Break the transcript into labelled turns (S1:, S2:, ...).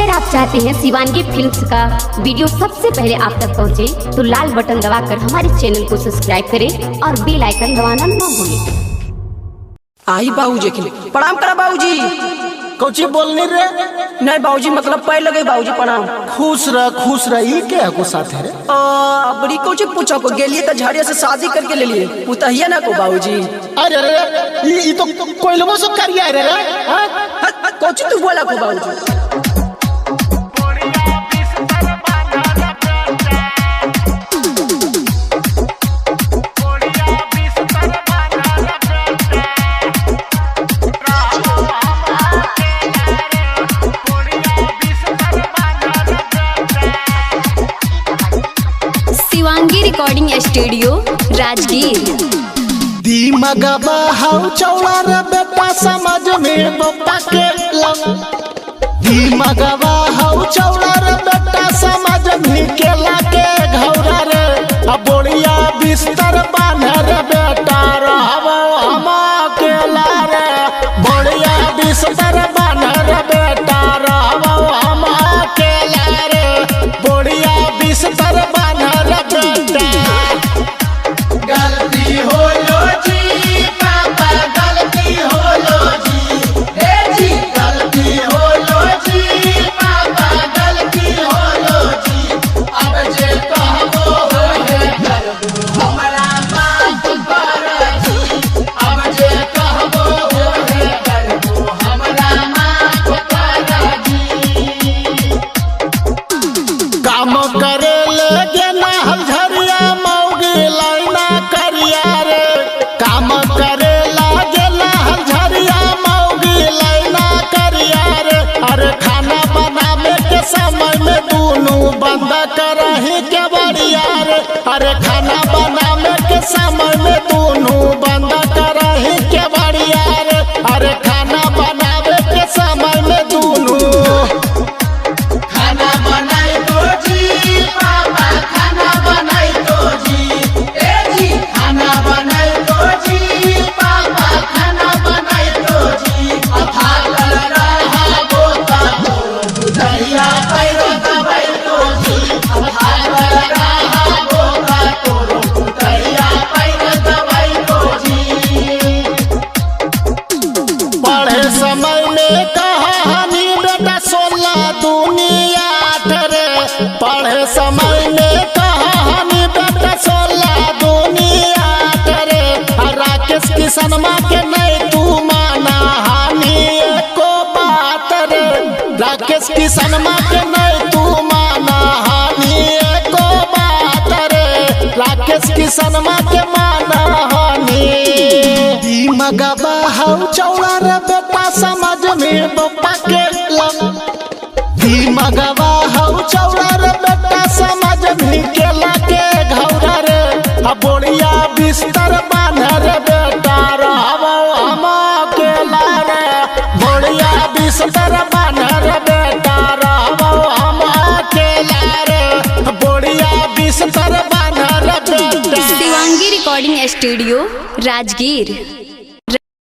S1: अगर आप चाहते हैं शिवांगी फिल्म्स का वीडियो सबसे पहले आप तक पहुंचे, तो लाल बटन दबाकर हमारे चैनल को सब्सक्राइब करें और बेल आइकन दबाना न भूलें।
S2: आई बाबूजी के लिए प्रणाम करा बाबूजी।
S3: कौची बोलनी रे?
S2: नहीं बाबूजी मतलब पैर लगे बाबूजी प्रणाम।
S3: खुश रह ई के को साथ है रे?
S2: बड़ी कौची पूछो को गेलिए तो झाड़िया से शादी करके ले लिए पुतहिया ना को बाबूजी।
S3: अरे रे ई तो कोइलबो सब करिया रे रे। हां
S2: कौची तू बोला को बाबूजी?
S1: Shivangi recording studio Rajgir.
S3: दिमगबा हाउ चौड़ा रे बेटा समझ में बप्पा के लंग। दिमगबा हाउ चौड़ा रे बेटा समझ में केला के घौरा रे। अब बोड़िया बिस्तर बांध रे बेटा रहबो हम अकेला रे। बोड़िया बिस्तर बांध रे बेटा रहबो हम अकेला रे। बोड़िया बिस्तर बांध रे बेटा। गलती हो लो जी पापा, गलती हो लो जी। ए जी गलती हो लो जी पापा, गलती हो लो जी। अब जे कहबो होए करबो हमरा माफ कर जी। अब जे कहबो होए करबो हमरा माफ कर जी। काम करे लगे ना हलझरिया मौगी लाइना करिया रे। काम करे लागे ना हलझरिया मौगी लाइना करिया रे। अरे खाना बनावे के समय में दोनों बंद करही के बढ़िया रे। अरे खाना बनावे के समय में दोनों बंद करही के बढ़िया रे। अरे खाना बनावे के समय में दोनों खाना बनाई दो जी पापा, खाना बनाई दो जी। ए जी खाना बनाई दो जी पापा, खाना बनाई दो जी। अथाकल रहा बोता बुझैया पैरो दबाई दो जी। अथाकल रहा बोता तोरो बुझैया पैरो दबाई दो जी। पढ़े समय में कहानी बेटा 16 दुनिया 8 रे। पढ़े समय में कहानी बेटा 16 दुनिया 8 रे। राकेश किशन माँ के नहीं तू माना हानि एको बात रे। राकेश किशन माँ के नहीं तू माना हानि एको बात रे। राकेश किशन माँ के माना हानि। दिमगबा हाउ चौड़ा रे बेटा समझ में बप्पा के लंग। दिमगबा हाउ चौड़ा रे बेटा समझ में केला के घौरा रे। अब बोड़िया बिस्तर बांध रे बेटा रहबो हम अकेला रे। बोड़िया बिस्तर बांध रे बेटा रहबो हम अकेला रे। बोड़िया बिस्तर बांध रे बेटा।
S1: Shivangi recording studio Rajgir.